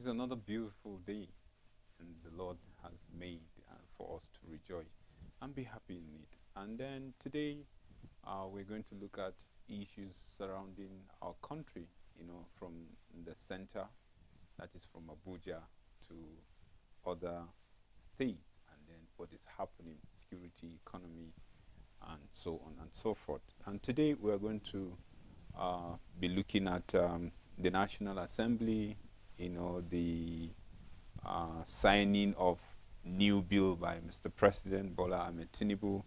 It's another beautiful day, and the Lord has made for us to rejoice and be happy in it. And then today, we're going to look at issues surrounding our country, from the center, that is from Abuja, to other states, and then what is happening, security, economy, and so on and so forth. And today, we're going to be looking at the National Assembly, the signing of new bill by Mr. President Bola Ahmed Tinubu.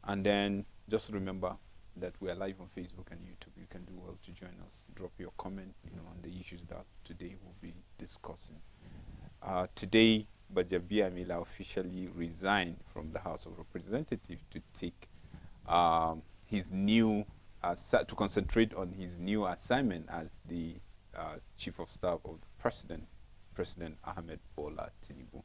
And then just remember that we are live on Facebook and YouTube. You can do well to join us. Drop your comment, on the issues that today we'll be discussing. Today, Bajabi Amila officially resigned from the House of Representatives to take his new, to concentrate on his new assignment as the Chief of Staff of the President Ahmed Bola Tinubu.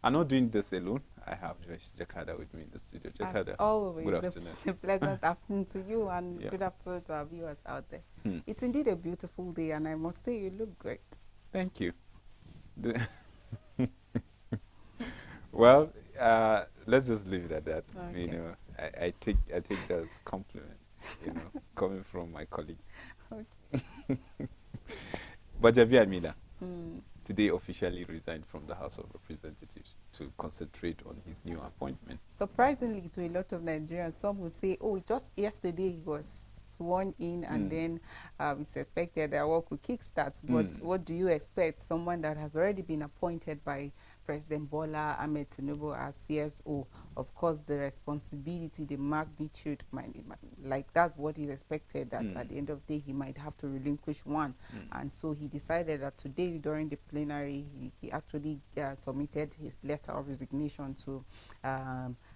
I'm not doing this alone. I have Joyce Jakada with me in the studio. Jakada, as always, good afternoon. a pleasant afternoon to you, and Yeah. good afternoon to our viewers out there. It's indeed a beautiful day, and I must say you look great. Thank you. Well, let's just leave it at that. Okay. I take that as a compliment, coming from my colleague. Okay. Bajabi Amila today officially resigned from the House of Representatives to concentrate on his new appointment. Surprisingly to a lot of Nigerians, some will say, oh, just yesterday he was sworn in and then it's expected that work will kickstart. But what do you expect? Someone that has already been appointed by President Bola Ahmed Tinubu as CSO, of course, the responsibility, the magnitude, like that's what is expected, that at the end of the day, he might have to relinquish one. And so he decided that today, during the plenary, he actually submitted his letter of resignation to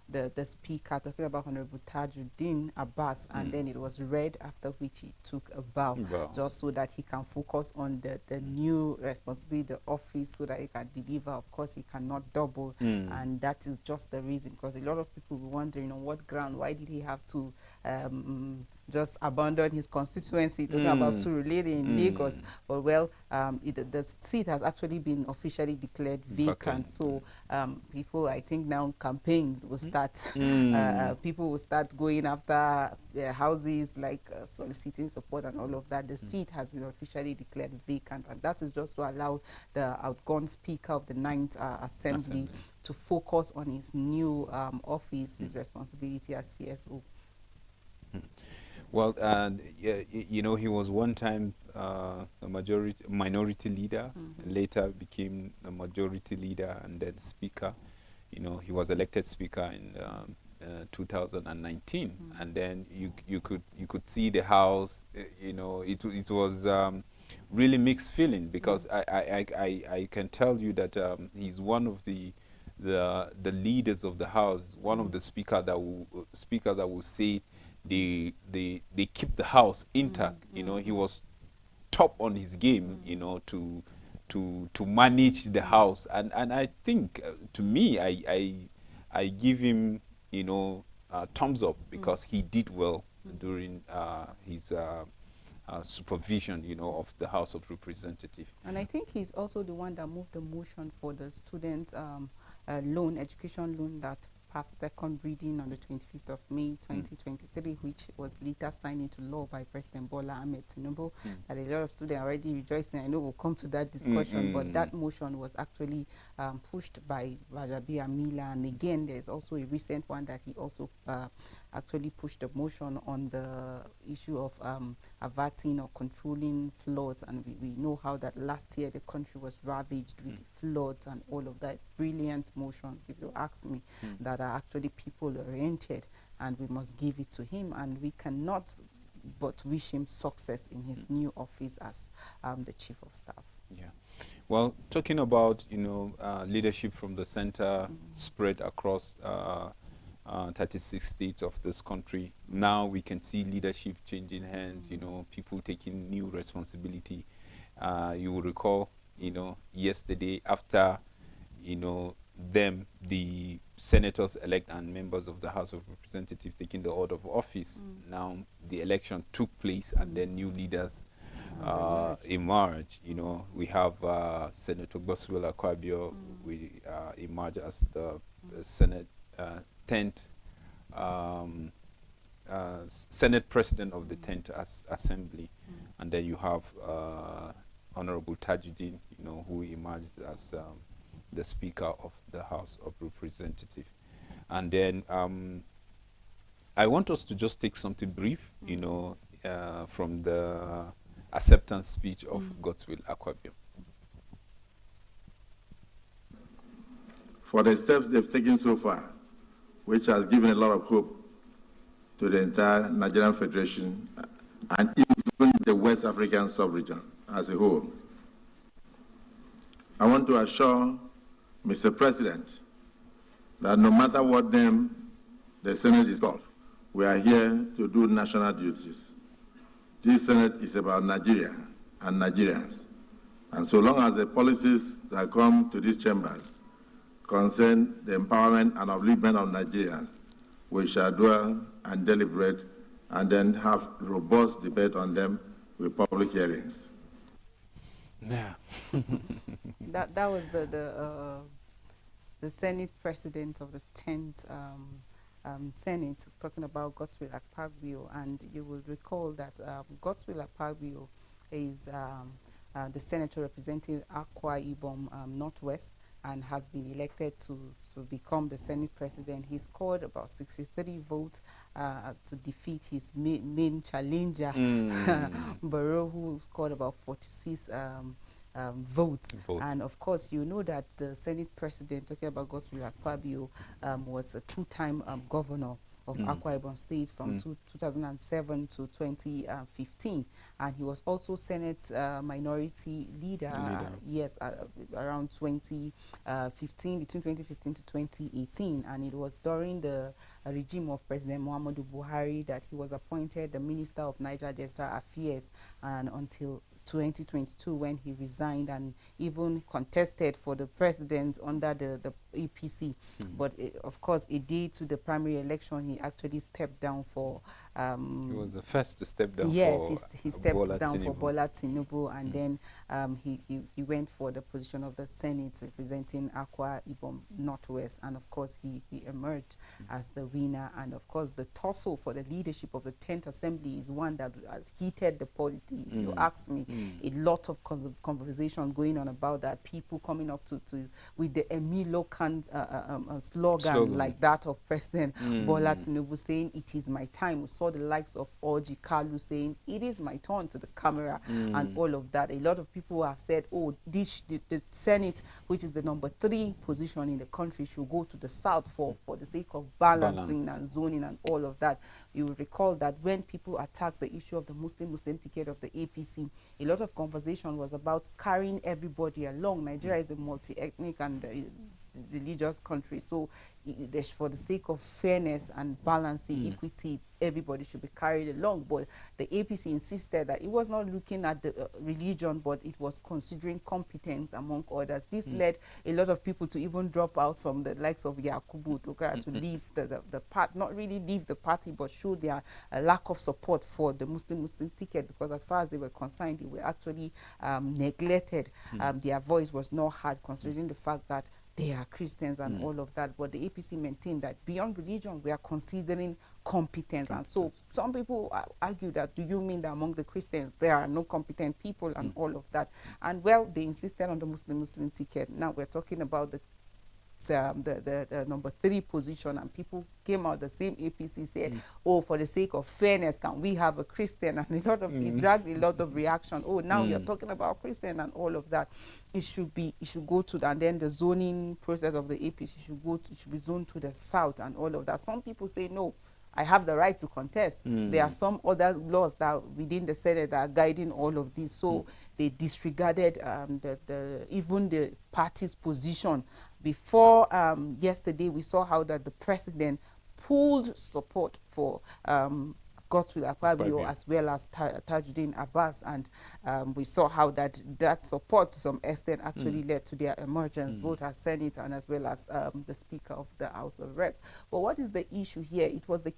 the speaker, talking about Honorable Tajuddin Abbas, and then it was read, after which he took a bow, just so that he can focus on the new responsibility, the office, so that he can deliver. Of course, he cannot double, and that is just the reason, because a lot of people were wondering on what ground, why did he have to just abandon his constituency, talking about Surulere in Lagos. But well, the seat has actually been officially declared vacant. So people, I think now campaigns will start. People will start going after houses, like soliciting support and all of that. The seat has been officially declared vacant, and that is just to allow the outgone Speaker of the Ninth Assembly to focus on his new office, his responsibility as CSO. Well, he was one time a minority leader, later became a majority leader, and then speaker. He was elected speaker in 2019, and then you could see the house. It was really mixed feeling, because I can tell you that he's one of the leaders of the house, one of the speakers that will say they keep the house intact. He was top on his game, to manage the house, and I think to me, I give him thumbs up, because he did well during his supervision of the House of Representatives. And I think he's also the one that moved the motion for the student education loan, that passed second reading on the 25th of May 2023, which was later signed into law by President Bola Ahmed Tinubu. That a lot of students are already rejoicing. I know we'll come to that discussion, but that motion was actually pushed by Bajabi Amila. And again, there's also a recent one that he also actually pushed a motion on the issue of averting or controlling floods. And we know how that last year the country was ravaged with floods and all of that. Brilliant motions, if you ask me, that are actually people-oriented, and we must give it to him, and we cannot but wish him success in his new office as the Chief of Staff. Yeah. Well, talking about, leadership from the center spread across 36 states of this country. Now we can see leadership changing hands, people taking new responsibility. You will recall, yesterday, after, the senators-elect and members of the House of Representatives taking the oath of office, now the election took place, and then new leaders emerge. You know, we have Senator Godswill Akpabio. We emerge as the Senate 10th Senate President of the 10th Assembly, and then you have Honorable Tajuddin, you know, who emerged as the Speaker of the House of Representatives. And then I want us to just take something brief, you know, from the acceptance speech of Godswill Akpabio. For the steps they've taken so far, which has given a lot of hope to the entire Nigerian Federation and even the West African sub-region as a whole. I want to assure Mr. President that no matter what name the Senate is called, we are here to do national duties. This Senate is about Nigeria and Nigerians. And so long as the policies that come to these chambers concern the empowerment and upliftment of Nigerians, we shall dwell and deliberate and then have robust debate on them with public hearings. Yeah. that was the Senate President of the 10th Senate, talking about Godswill Akpabio, and you will recall that Godswill Akpabio is the senator representing Akwa Ibom Northwest, and has been elected to become the Senate President. He scored about 63 votes to defeat his main challenger, Barrow, who scored about 46 votes. And of course, you know that the Senate President, talking about Godswill Akpabio, was a two-time governor of Akwa Ibom State from 2007 to 2015, and he was also Senate Minority Leader. Yes, around 2015, between 2015 to 2018, and it was during the regime of President Muhammadu Buhari that he was appointed the Minister of Niger Delta Affairs, and until 2022 when he resigned and even contested for the president under the APC. But of course, a day to the primary election, he actually stepped down for... he was the first to step down. Yes, for he stepped Bola down Tinubu. for Bola Tinubu, and then he went for the position of the Senate representing Akwa Ibom Northwest, and of course he emerged as the winner. And of course the tussle for the leadership of the 10th Assembly is one that has heated the polity, if you ask me. A lot of conversation going on about that, people coming up to with the Emilio slogan like that of President Bola Tinubu, saying it is my time. We saw the likes of Orji Kalu saying it is my turn to the camera, and all of that. A lot of people have said, oh, the Senate, which is the number 3 position in the country, should go to the South for the sake of balancing and zoning and all of that. You will recall that when people attacked the issue of the Muslim ticket of the APC, a lot of conversation was about carrying everybody along. Nigeria is a multi-ethnic and religious country, so for the sake of fairness and balancing, equity, everybody should be carried along. But the APC insisted that it was not looking at the religion, but it was considering competence among others. This led a lot of people to even drop out from the likes of Yakubu Dogara to leave the party, not really leave the party, but show their lack of support for the Muslim ticket, because as far as they were concerned, they were actually neglected. Their voice was not heard, considering the fact that they are Christians and all of that. But the APC maintained that beyond religion, we are considering competence. And so some people argue that, do you mean that among the Christians there are no competent people and all of that? And well, they insisted on the Muslim ticket. Now we're talking about the number 3 position, and people came out, the same APC said, oh, for the sake of fairness, can we have a Christian? And a lot of it dragged a lot of reaction. Oh, now you're talking about Christian and all of that. It should go to and then the zoning process of the APC should be zoned to the South and all of that. Some people say no, I have the right to contest. There are some other laws that within the Senate that are guiding all of this. So they disregarded even the party's position. Before yesterday, we saw how that the president pulled support for Godswill Akpabio as well as Tajuddin Abbas, and we saw how that support to some extent actually led to their emergence, both as Senate and as well as the Speaker of the House of Reps. But what is the issue here? It was the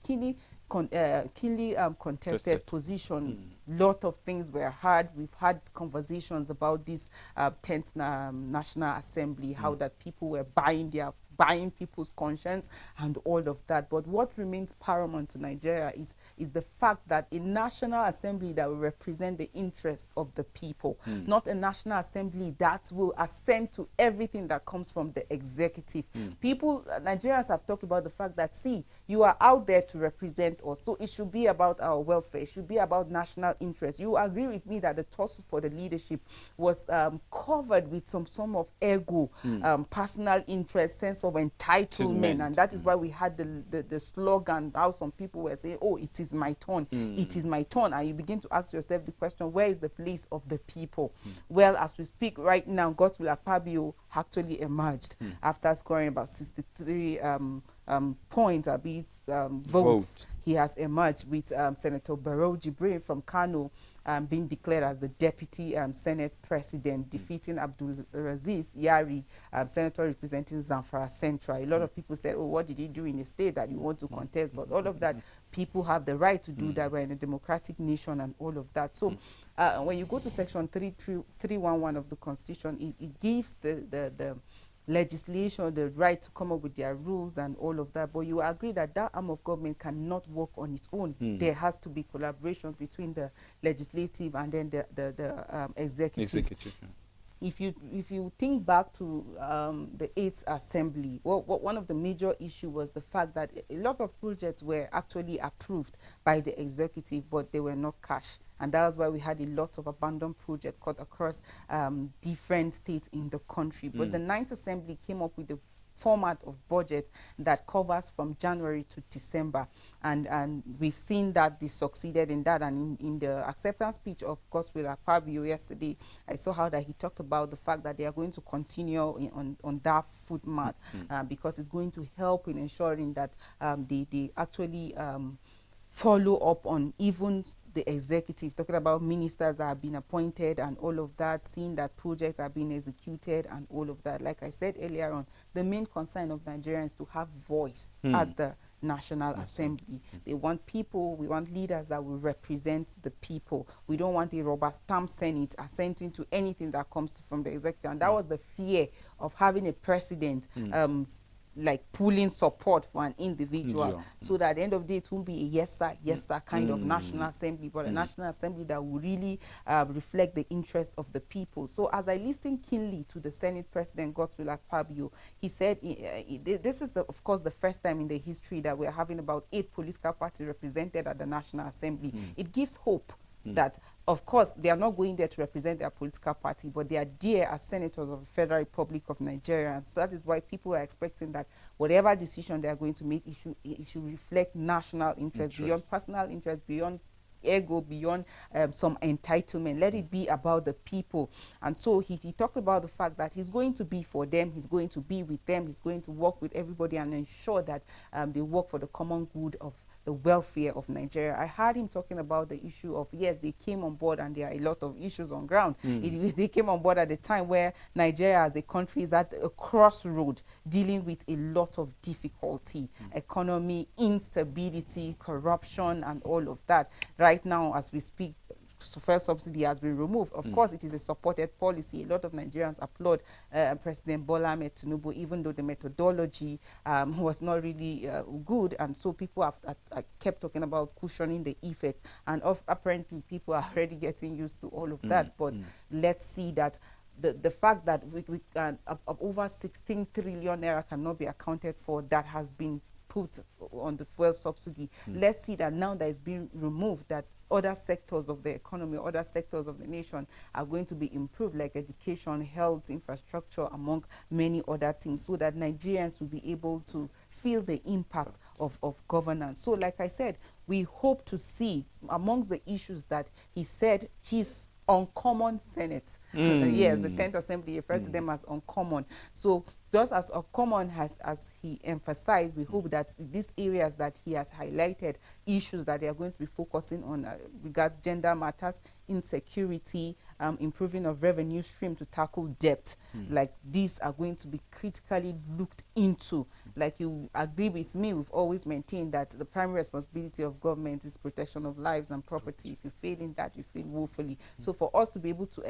Kinley contested position. Lot of things were heard. We've had conversations about this 10th National Assembly, how that people were buying people's conscience and all of that. But what remains paramount to Nigeria is the fact that a National Assembly that will represent the interests of the people, not a National Assembly that will assent to everything that comes from the executive. People, Nigerians have talked about the fact that, see, you are out there to represent us, so it should be about our welfare, it should be about national interest. You agree with me that the tussle for the leadership was covered with some form of ego, personal interest, sense of entitlement, and that is why we had the slogan, how some people were saying, oh, it is my turn, it is my turn, and you begin to ask yourself the question, where is the place of the people? Well, as we speak right now, Godswill Akpabio actually emerged after scoring about 63 points, votes. He has emerged with Senator Barrow Jibril from Kano being declared as the deputy Senate president, defeating Abdul Raziz Yari, senator representing Zamfara Central. A lot of people said, oh, what did he do in the state that you want to contest? But all of that, people have the right to do that. We're in a democratic nation and all of that. So when you go to section 311 of the Constitution, it gives the legislation the right to come up with their rules and all of that, but you agree that that arm of government cannot work on its own. There has to be collaboration between the legislative and then the executive. If you think back to the 8th Assembly, one of the major issues was the fact that a lot of projects were actually approved by the executive, but they were not cash. And that was why we had a lot of abandoned projects cut across different states in the country. But the 9th Assembly came up with a format of budget that covers from January to December. And we've seen that they succeeded in that. And in the acceptance speech of Godswill Akpabio yesterday, I saw how that he talked about the fact that they are going to continue on that footmat because it's going to help in ensuring that they actually follow up on even the executive, talking about ministers that have been appointed and all of that, seeing that projects are being executed and all of that. Like I said earlier on, the main concern of Nigerians is to have voice at the National Assembly. They want people, we want leaders that will represent the people. We don't want a rubber stamp Senate assenting to anything that comes from the executive. And that was the fear of having a president like pulling support for an individual, so that at the end of the day it won't be a yes sir kind of National Assembly, but a National Assembly that will really reflect the interest of the people. So as I listened keenly to the Senate President Godswill Akpabio, he said this is of course the first time in the history that we're having about 8 political parties represented at the National Assembly. It gives hope that, of course, they are not going there to represent their political party, but they are there as senators of the Federal Republic of Nigeria. And so that is why people are expecting that whatever decision they are going to make, it should reflect national interest, beyond personal interest, beyond ego, beyond some entitlement. Let it be about the people. And so he talked about the fact that he's going to be for them, he's going to be with them, he's going to work with everybody and ensure that they work for the common good of the welfare of Nigeria. I heard him talking about the issue of, yes, they came on board and there are a lot of issues on ground. They came on board at a time where Nigeria as a country is at a crossroad, dealing with a lot of difficulty, economy, instability, corruption, and all of that. Right now, as we speak, fuel subsidy has been removed. Of course, it is a supported policy. A lot of Nigerians applaud President Bola Ahmed Tinubu, even though the methodology was not really good. And so people have kept talking about cushioning the effect. And apparently, people are already getting used to all of that. But let's see that the fact that we can, over 16 trillion naira cannot be accounted for, that has been put on the fuel subsidy. Let's see that now that it's been removed, that other sectors of the economy, other sectors of the nation are going to be improved, like education, health, infrastructure, among many other things, so that Nigerians will be able to feel the impact of governance. So like I said, we hope to see amongst the issues that he said his uncommon Senate. Yes, the 10th Assembly referred to them as uncommon. So just as uncommon as he emphasized, we hope that these areas that he has highlighted, issues that they are going to be focusing on regards gender matters, insecurity, improving of revenue stream to tackle debt. Like these are going to be critically looked into. Like you agree with me, we've always maintained that the primary responsibility of government is protection of lives and property. If you fail in that, you fail woefully. So for us to be able to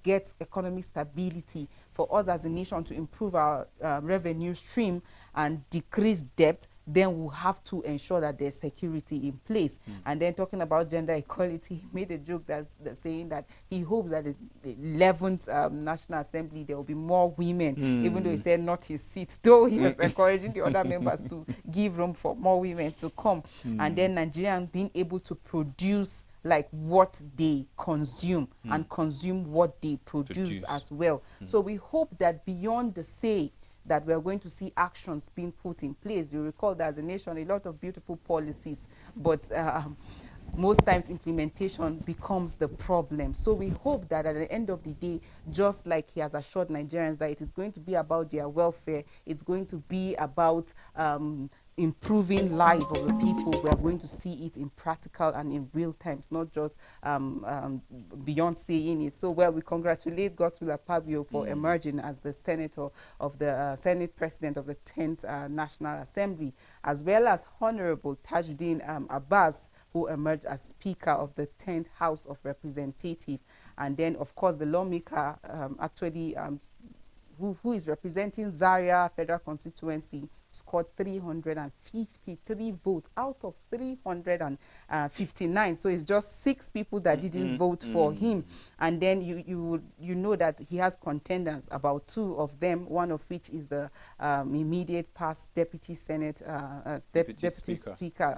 get economic stability, for us as a nation to improve our revenue stream and decrease debt, then we'll have to ensure that there's security in place. And then talking about gender equality, he made a joke that's saying that he hopes that the 11th National Assembly, there will be more women, even though he said not his seat, though he was encouraging the other members to give room for more women to come. And then Nigerians being able to produce like what they consume and consume what they produce as well. So we hope that beyond the say that we are going to see actions being put in place. You recall that as a nation, a lot of beautiful policies, but most times implementation becomes the problem. So we hope that at the end of the day, just like he has assured Nigerians that it is going to be about their welfare, it's going to be about improving life of the people, we are going to see it in practical and in real times, not just beyond saying it. So, well, we congratulate Godswill Akpabio for emerging as the senator of the Senate President of the 10th National Assembly, as well as Honorable Tajuddin Abbas, who emerged as Speaker of the 10th House of Representatives. And then, of course, the lawmaker who is representing Zaria Federal Constituency scored 353 votes out of 359. So it's just 6 people that didn't vote for him. And then you know that he has contenders, about 2 of them, one of which is the immediate past Deputy Speaker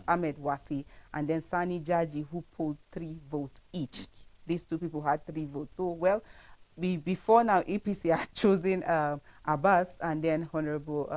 Ahmed Wasi, and then Sani Jaji, who polled 3 votes each. These 2 people had 3 votes. So, well, before now, APC had chosen Abbas and then Honorable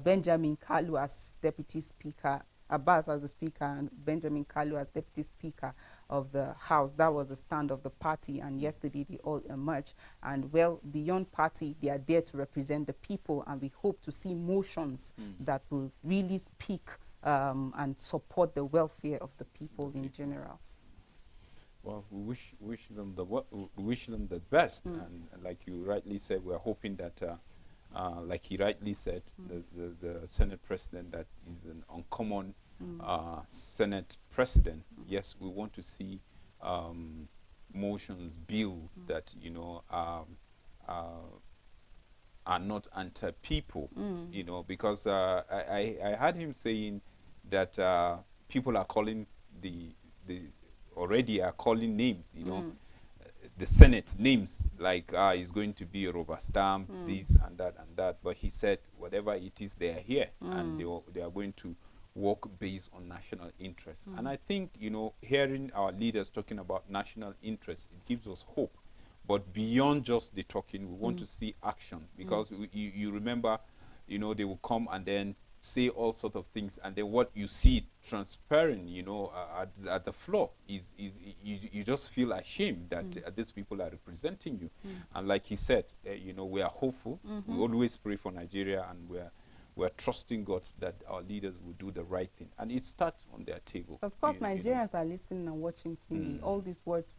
Benjamin Kalu as Deputy Speaker, Abbas as the Speaker, and Benjamin Kalu as Deputy Speaker of the House. That was the stand of the party, and yesterday they all emerged. And, well, beyond party, they are there to represent the people, and we hope to see motions that will really speak and support the welfare of the people in general. Well, we wish them the best, and like you rightly said, we're hoping that like he rightly said, the Senate President, that is an uncommon Senate President. Yes, we want to see motions, bills that, you know, are not anti-people, you know, because I heard him saying that people are calling already are calling names, you know, the Senate names, like is going to be a rubber stamp, this and that. But he said whatever it is, they are here, and they are going to work based on national interest. And I think, you know, hearing our leaders talking about national interest, it gives us hope. But beyond just the talking, we want to see action, because you remember, you know, they will come and then say all sorts of things, and then what you see transparent, you know, at the floor is you just feel ashamed that these people are representing you. And like he said, you know, we are hopeful. We always pray for Nigeria, and we're trusting God that our leaders will do the right thing, and it starts on their table. Of course, Nigerians are listening and watching keenly. All these words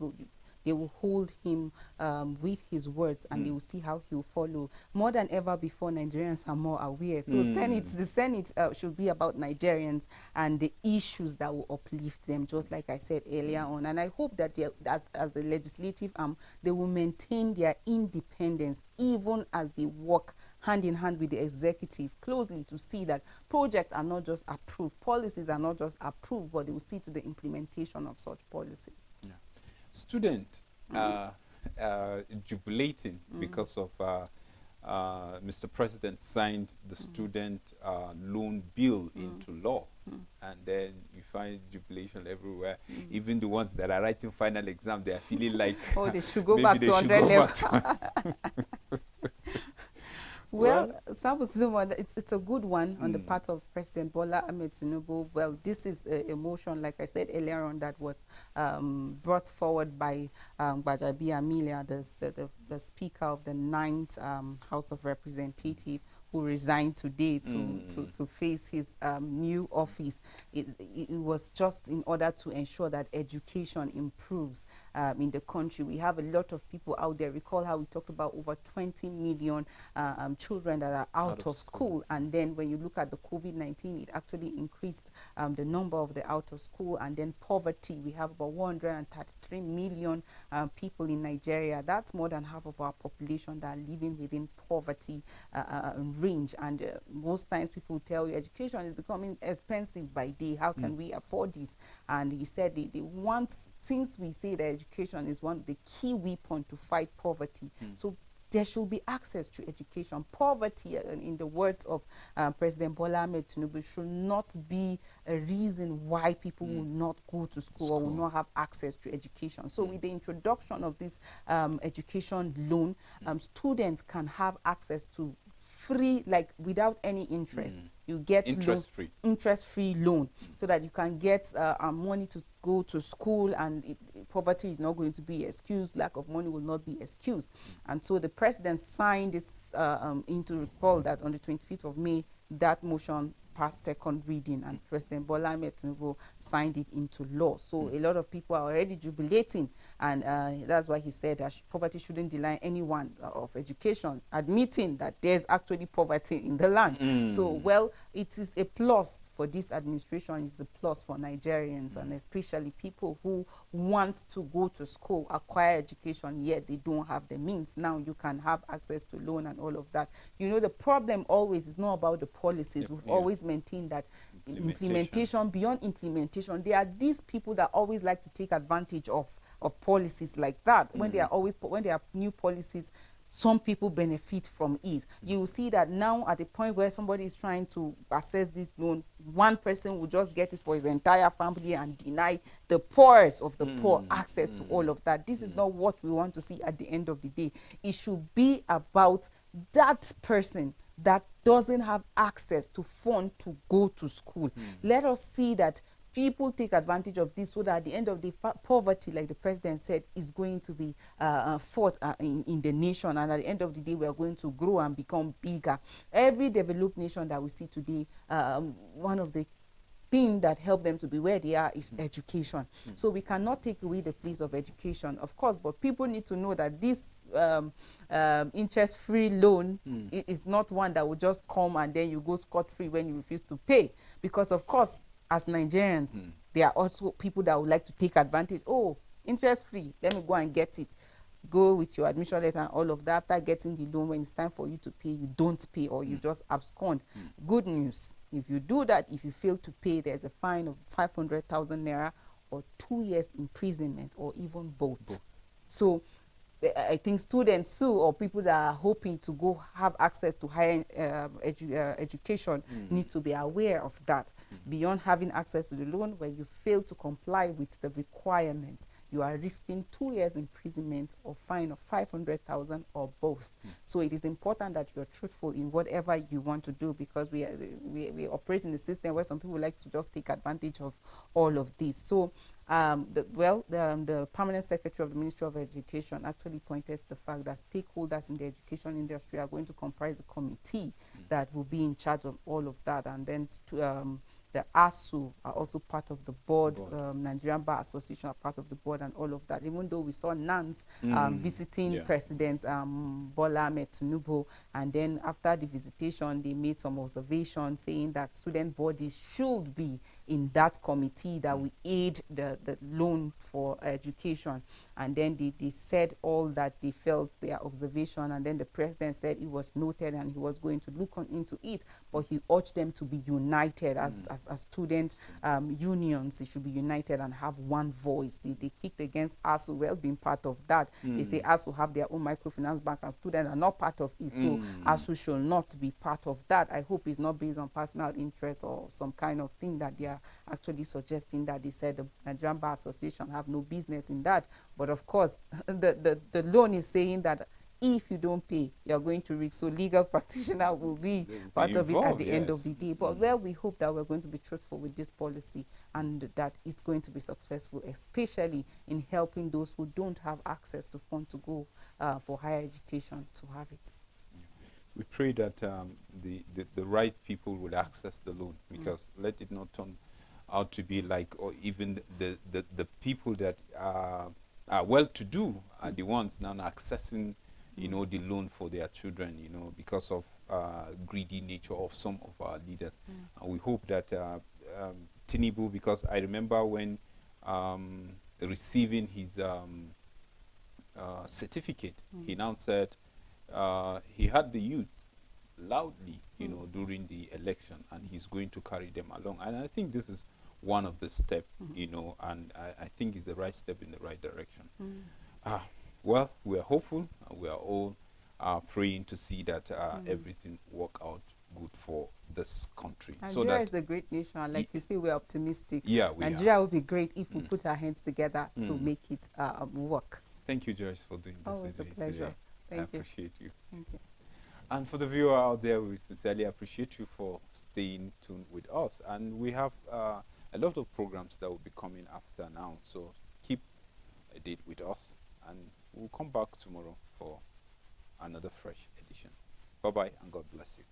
they will hold him with his words, and they will see how he will follow. More than ever before, Nigerians are more aware. So the Senate should be about Nigerians and the issues that will uplift them, just like I said earlier on. And I hope that as the legislative arm, they will maintain their independence, even as they work hand in hand with the executive closely, to see that projects are not just approved, policies are not just approved, but they will see to the implementation of such policies. Yeah. Student jubilating because of Mr. President signed the student loan bill into law, and then you find jubilation everywhere. Even the ones that are writing final exam, they are feeling like they should go back to 100 left. Well, Sabu Suleiman, it's a good one on the part of President Bola Ahmed Tinubu. Well, this is a motion, like I said earlier on, that was brought forward by Gbajabi Amelia, the Speaker of the Ninth House of Representatives, who resigned today to face his new office. It was just in order to ensure that education improves in the country. We have a lot of people out there. Recall how we talked about over 20 million children that are out of school. And then when you look at the COVID-19, it actually increased the number of the out of school. And then poverty, we have about 133 million people in Nigeria. That's more than half of our population that are living within poverty range. And most times people tell you education is becoming expensive by day. How can we afford this? And he said they want, since we say that education is one of the key weapons to fight poverty, so there should be access to education. Poverty, in the words of President Bola Ahmed Tinubu, should not be a reason why people will not go to school or will not have access to education. So with the introduction of this education loan, students can have access to free, like without any interest. You get interest-free loan, so that you can get money to go to school, and poverty is not going to be excused, lack of money will not be excused. And so the president signed this into recall that on the 25th of May, that motion passed second reading, and President Bola Ahmed Tinubu signed it into law. So a lot of people are already jubilating, and that's why he said that poverty shouldn't deny anyone of education, admitting that there's actually poverty in the land. So, well, it is a plus for this administration, it's a plus for Nigerians, and especially people who want to go to school, acquire education, yet they don't have the means. Now you can have access to loan and all of that. You know, the problem always is not about the policies. We've always maintained that implementation, beyond implementation, there are these people that always like to take advantage of policies like that. When there are new policies, some people benefit from it. You will see that now at the point where somebody is trying to access this loan, one person will just get it for his entire family and deny the poorest of the poor access to all of that. This is not what we want to see at the end of the day. It should be about that person that doesn't have access to fund to go to school. Let us see that people take advantage of this, so that at the end of the poverty, like the president said, is going to be fought in the nation, and at the end of the day we are going to grow and become bigger. Every developed nation that we see today, one of the thing that help them to be where they are is education. So we cannot take away the place of education, of course, but people need to know that this interest-free loan is not one that will just come and then you go scot-free when you refuse to pay. Because of course, as Nigerians, there are also people that would like to take advantage. Oh, interest-free, let me go and get it. Go with your admission letter and all of that. After getting the loan, when it's time for you to pay, you don't pay, or you just abscond. Good news, if you do that, if you fail to pay, there's a fine of 500,000 naira or 2 years imprisonment, or even both. So I think students too, or people that are hoping to go have access to higher education, need to be aware of that. Beyond having access to the loan, when you fail to comply with the requirement, you are risking 2 years imprisonment or fine of 500,000 or both. So it is important that you are truthful in whatever you want to do, because we operate in a system where some people like to just take advantage of all of this. So the permanent secretary of the Ministry of Education actually pointed to the fact that stakeholders in the education industry are going to comprise a committee that will be in charge of all of that, and then the ASU are also part of the board. Nigerian Bar Association are part of the board and all of that. Even though we saw NANS visiting President Bola Ahmed Tinubu, and then after the visitation, they made some observations saying that student bodies should be in that committee that will aid the loan for education. And then they said all that they felt, their observation, and then the president said it was noted and he was going to look into it, but he urged them to be united as student unions. They should be united and have one voice. They kicked against ASU, well, being part of that. They say ASU have their own microfinance bank and students are not part of it, so ASU should not be part of that. I hope it's not based on personal interest or some kind of thing that they are actually suggesting, that they said the Nigerian Bar Association have no business in that. But of course, the loan is saying that if you don't pay, you're going to risk. So legal practitioner will be They will be part of it at involved, the end of yes. the day. But where we hope that we're going to be truthful with this policy and that it's going to be successful, especially in helping those who don't have access to funds to go for higher education to have it. We pray that the right people will access the loan, because let it not turn out to be like, or even the people that are well-to-do are the ones now accessing, you know, the loan for their children, you know, because of greedy nature of some of our leaders. And we hope that Tinubu, because I remember when receiving his certificate, he now said he had the youth loudly, you know, during the election, and he's going to carry them along. And I think this is one of the steps, you know, and I think it's the right step in the right direction. Well, we are hopeful, and we are all praying to see that everything work out good for this country. Nigeria so that is a great nation, and like you say, we're optimistic. Yeah, we Nigeria are. will be great if we put our hands together to make it work. Thank you, Joyce, for doing this Always a with me pleasure. today. Thank I you. appreciate you. Thank you. And for the viewer out there, we sincerely appreciate you for staying tuned with us. And we have a lot of programs that will be coming after now. So keep a date with us, and we'll come back tomorrow for another fresh edition. Bye-bye, and God bless you.